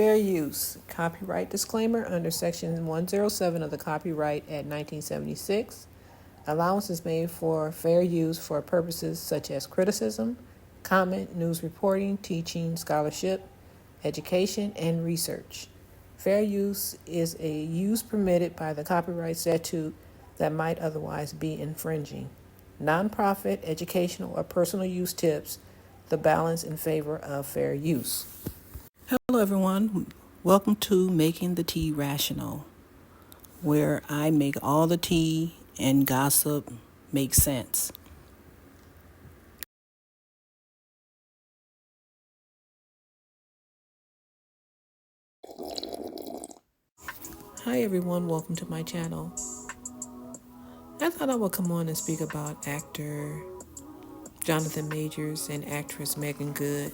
Fair use. Copyright disclaimer under Section 107 of the Copyright Act 1976. Allowance is made for fair use for purposes such as criticism, comment, news reporting, teaching, scholarship, education, and research. Fair use is a use permitted by the copyright statute that might otherwise be infringing. Nonprofit, educational, or personal use tips the balance in favor of fair use. Hello everyone, welcome to Making the Tea Rational, where I make all the tea and gossip make sense. Hi everyone, welcome to my channel. I thought I would come on and speak about actor Jonathan Majors and actress Meagan Good.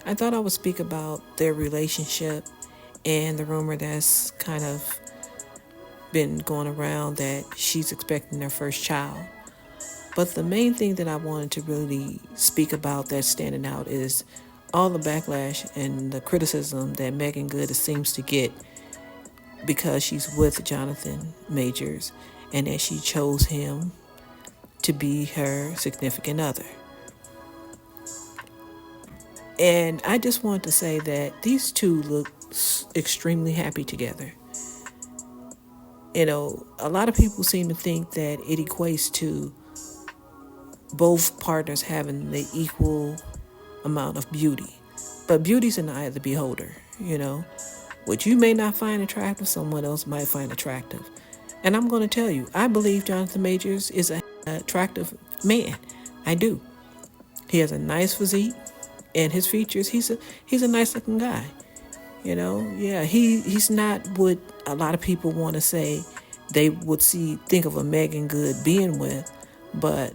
I thought I would speak about their relationship and the rumor that's kind of been going around that she's expecting their first child. But the main thing that I wanted to really speak about that's standing out is all the backlash and the criticism that Meagan Good seems to get because she's with Jonathan Majors and that she chose him to be her significant other. And I just want to say that these two look extremely happy together. You know, a lot of people seem to think that it equates to both partners having the equal amount of beauty. But beauty's in the eye of the beholder, you know. What you may not find attractive, someone else might find attractive. And I'm going to tell you, I believe Jonathan Majors is an attractive man. I do. He has a nice physique and his features. He's a nice looking guy. You know, yeah, he's not what a lot of people want to say they would think of a Meagan Good being with, but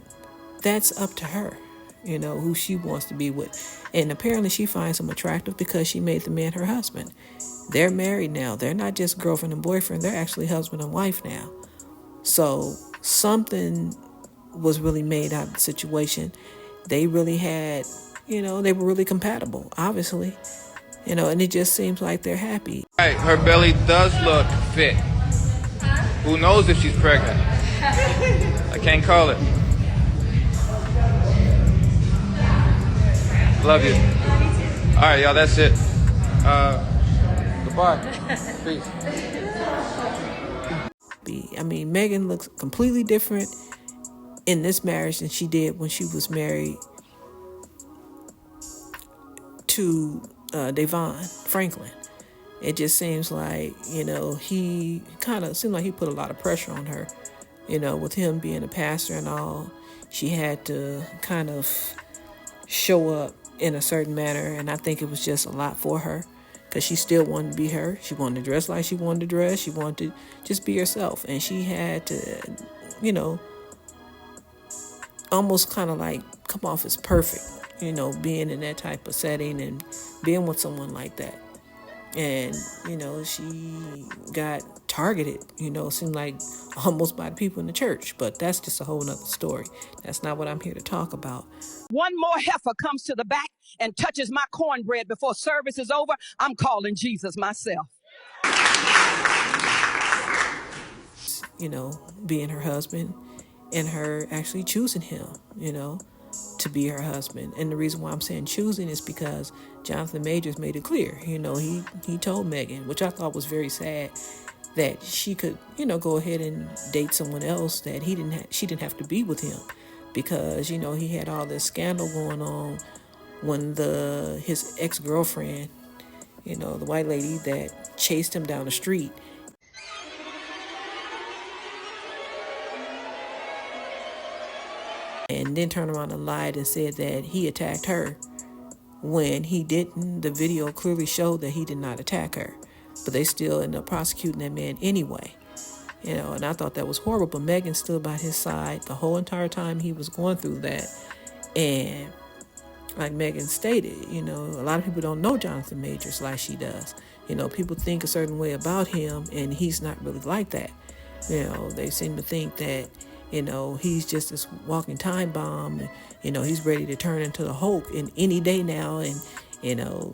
that's up to her, you know, who she wants to be with. And apparently she finds him attractive because she made the man her husband. They're married now. They're not just girlfriend and boyfriend. They're actually husband and wife now. So something was really made out of the situation. They really had, you know, they were really compatible, obviously. You know, and it just seems like they're happy. Right, her belly does look fit. Who knows if she's pregnant? I can't call it. Love you. All right, y'all, that's it. Goodbye. Peace. I mean, Meagan looks completely different in this marriage than she did when she was married to Devon Franklin. It just seems like, you know, he kind of seemed like he put a lot of pressure on her, you know, with him being a pastor and all. She had to kind of show up in a certain manner, and I think it was just a lot for her because she still wanted to be her. She wanted to dress like she wanted to dress. She wanted to just be herself, and she had to, you know, almost kind of like come off as perfect, you know, being in that type of setting and being with someone like that. And, you know, she got targeted, you know, seemed like almost by the people in the church. But that's just a whole nother story. That's not what I'm here to talk about. One more heifer comes to the back and touches my cornbread before service is over, I'm calling Jesus myself. You know, being her husband and her actually choosing him, you know, to be her husband. And the reason why I'm saying choosing is because Jonathan Majors made it clear, you know, he told Meagan, which I thought was very sad, that she could, you know, go ahead and date someone else, that she didn't have to be with him because, you know, he had all this scandal going on when his ex-girlfriend, you know, the white lady that chased him down the street, and then turned around and lied and said that he attacked her when he didn't. The video clearly showed that he did not attack her, but they still ended up prosecuting that man anyway. You know, and I thought that was horrible, but Meagan stood by his side the whole entire time he was going through that. And like Meagan stated, you know, a lot of people don't know Jonathan Majors like she does. You know, people think a certain way about him, and he's not really like that. You know, they seem to think that, you know, he's just this walking time bomb. You know, he's ready to turn into the Hulk in any day now, and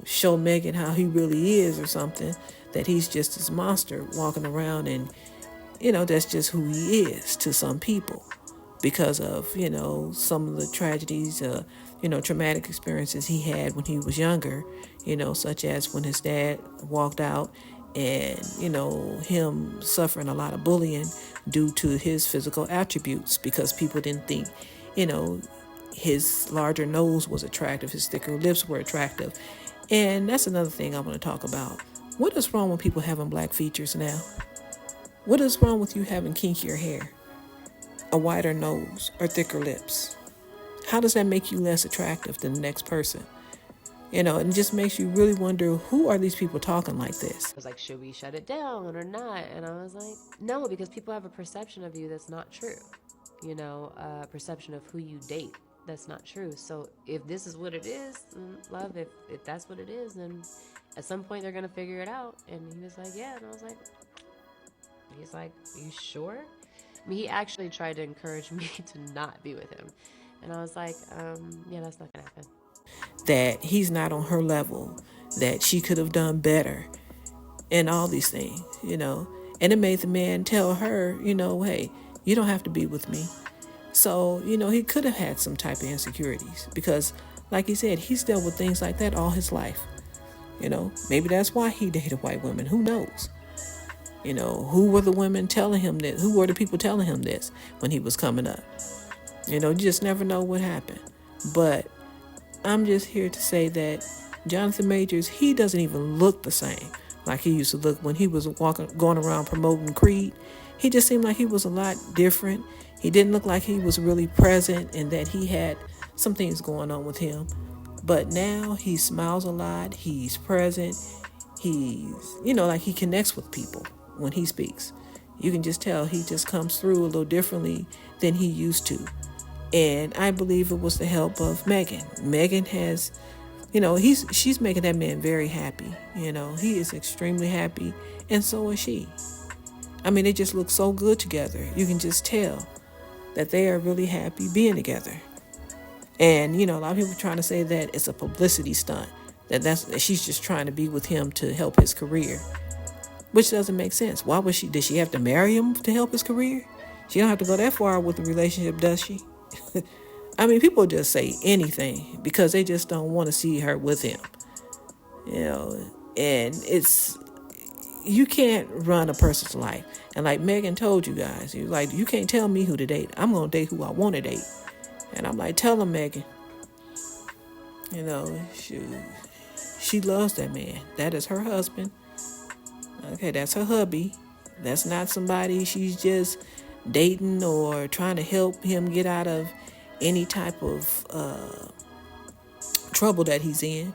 show Megan how he really is or something, that he's just this monster walking around and, that's just who he is to some people because of, some of the tragedies, traumatic experiences he had when he was younger, such as when his dad walked out and, him suffering a lot of bullying due to his physical attributes because people didn't think, his larger nose was attractive, his thicker lips were attractive. And that's another thing I want to talk about. What is wrong with people having black features now? What is wrong with you having kinkier hair, a wider nose, or thicker lips? How does that make you less attractive than the next person? And it just makes you really wonder, who are these people talking like this? I was like, should we shut it down or not? And I was like, no, because people have a perception of you that's not true. A perception of who you date that's not true. So if this is what it is, love, if that's what it is, then at some point they're going to figure it out. And he was like, yeah. And I was like, he's like, are you sure? I mean, he actually tried to encourage me to not be with him. And I was like, yeah, that's not going to happen. That he's not on her level, that she could have done better, and all these things, And it made the man tell her, hey, you don't have to be with me. So, he could have had some type of insecurities because, like he said, he's dealt with things like that all his life. Maybe that's why he dated white women. Who knows? Who were the women telling him this? Who were the people telling him this when he was coming up? You just never know what happened. But I'm just here to say that Jonathan Majors, he doesn't even look the same like he used to look when he was going around promoting Creed. He just seemed like he was a lot different. He didn't look like he was really present and that he had some things going on with him. But now he smiles a lot. He's present. He's, like he connects with people when he speaks. You can just tell he just comes through a little differently than he used to. And I believe it was the help of Megan. Megan has, she's making that man very happy. He is extremely happy, and so is she. I mean, they just look so good together. You can just tell that they are really happy being together. And, a lot of people are trying to say that it's a publicity stunt, that she's just trying to be with him to help his career, which doesn't make sense. Why was did she have to marry him to help his career? She don't have to go that far with the relationship, does she? I mean, people just say anything because they just don't want to see her with him. And you can't run a person's life. And like Megan told you guys, you can't tell me who to date. I'm going to date who I want to date. And I'm like, tell him, Megan. She loves that man. That is her husband. Okay, that's her hubby. That's not somebody she's just dating or trying to help him get out of any type of trouble that he's in.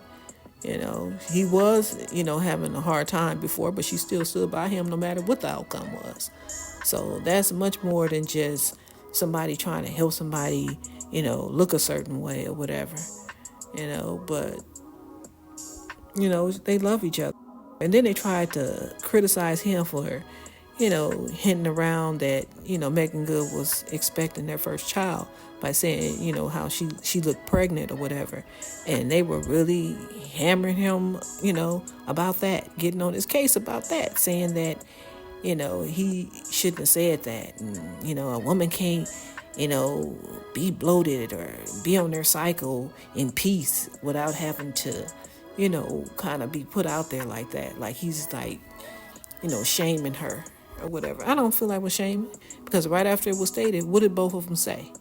He was, having a hard time before, but she still stood by him no matter what the outcome was. So that's much more than just somebody trying to help somebody, look a certain way or whatever, but, they love each other. And then they tried to criticize him for, hinting around that, Meagan Good was expecting their first child by saying, how she looked pregnant or whatever. And they were really hammering him, about that, getting on his case about that, saying that, he shouldn't have said that. And, a woman can't, be bloated or be on their cycle in peace without having to, kind of be put out there like that. Like he's like, shaming her or whatever. I don't feel like we're shaming because right after it was stated, what did both of them say?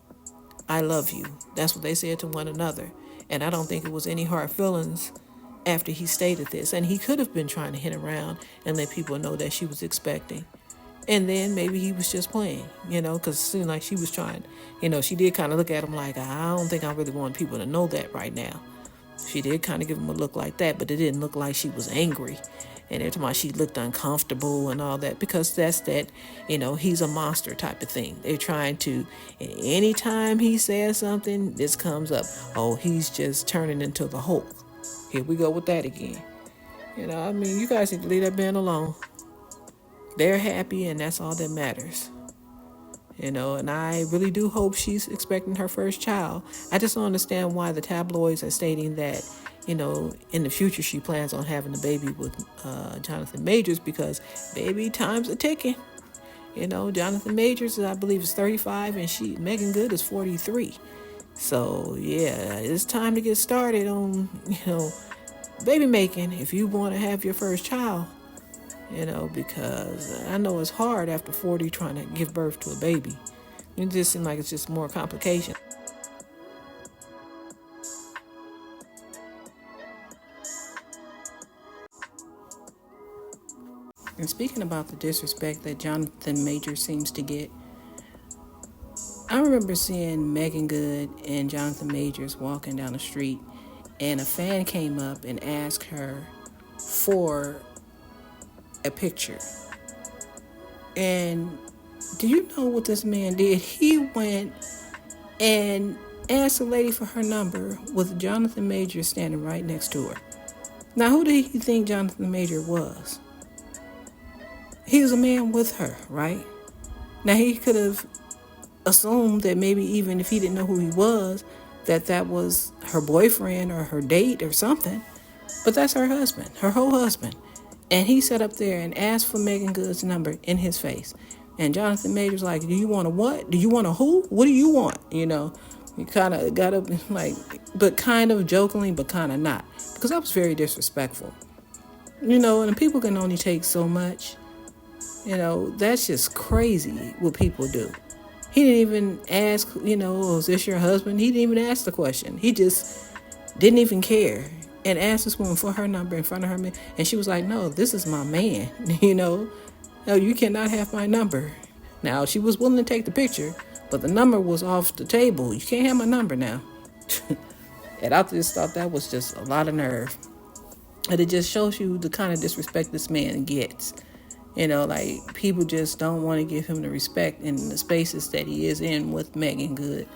I love you. That's what they said to one another. And I don't think it was any hard feelings after he stated this. And he could have been trying to hit around and let people know that she was expecting. And then maybe he was just playing, because it seemed like she was trying, she did kind of look at him like, I don't think I really want people to know that right now. She did kind of give him a look like that, but it didn't look like she was angry. And every time she looked uncomfortable and all that, because that's that, he's a monster type of thing. They're trying to, anytime he says something, this comes up. Oh, he's just turning into the Hulk. Here we go with that again. You guys need to leave that man alone. They're happy, and that's all that matters. And I really do hope she's expecting her first child. I just don't understand why the tabloids are stating that, in the future she plans on having a baby with Jonathan Majors, because baby, times are ticking. Jonathan Majors, I believe, is 35, and Meagan Good is 43. So yeah, it's time to get started on baby making if you want to have your first child. Because I know it's hard after 40 trying to give birth to a baby. It just seems like it's just more complications. And speaking about the disrespect that Jonathan Major seems to get, I remember seeing Meagan Good and Jonathan Majors walking down the street, and a fan came up and asked her for a picture. And do you know what this man did? He went and asked the lady for her number with Jonathan Major standing right next to her. Now, who did he think Jonathan Major was? He was a man with her, right? Now, he could have assumed that maybe even if he didn't know who he was, that was her boyfriend or her date or something. But that's her husband, her whole husband. And he sat up there and asked for Meagan Good's number in his face. And Jonathan Major's like, do you want a what? Do you want a who? What do you want? He kind of got up but kind of jokingly, but kind of not. Because that was very disrespectful. And people can only take so much. That's just crazy what people do. He didn't even ask, is this your husband? He didn't even ask the question. He just didn't even care and asked this woman for her number in front of her man. And she was like, no, this is my man. No, you cannot have my number. Now, she was willing to take the picture, but the number was off the table. You can't have my number now. And I just thought that was just a lot of nerve. And it just shows you the kind of disrespect this man gets. People just don't want to give him the respect in the spaces that he is in with Meagan Good.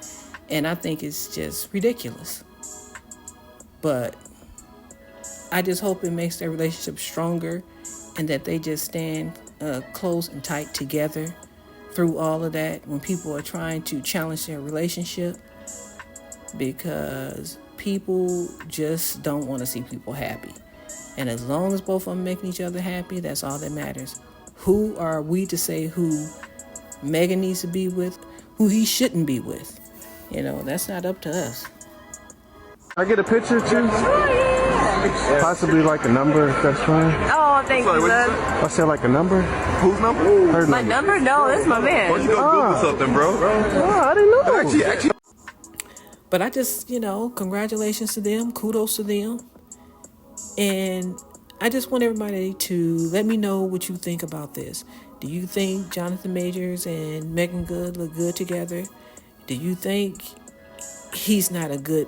And I think it's just ridiculous. But I just hope it makes their relationship stronger and that they just stand close and tight together through all of that when people are trying to challenge their relationship, because people just don't want to see people happy. And as long as both of them making each other happy, that's all that matters. Who are we to say who Meagan needs to be with, who he shouldn't be with? That's not up to us. I get a picture too? Possibly like a number, if that's fine. Oh, thank you, son. I said like a number? Whose number? Her My number? No, that's my man. Why don't you go Google something, bro? Oh, I didn't know. Actually. But I just, congratulations to them, kudos to them. And I just want everybody to let me know what you think about this. Do you think Jonathan Majors and Meagan Good look good together? Do you think he's not a good,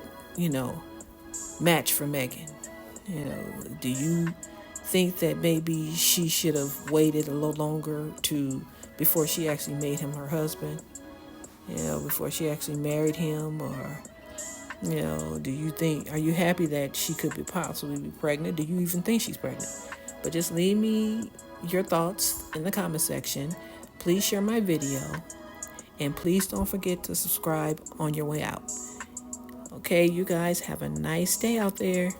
match for Meagan? Do you think that maybe she should have waited a little longer before she actually made him her husband? Before she actually married him? Or are you happy that she could possibly be pregnant? Do you even think she's pregnant? But just leave me your thoughts in the comment section. Please share my video. And please don't forget to subscribe on your way out. Okay, you guys have a nice day out there.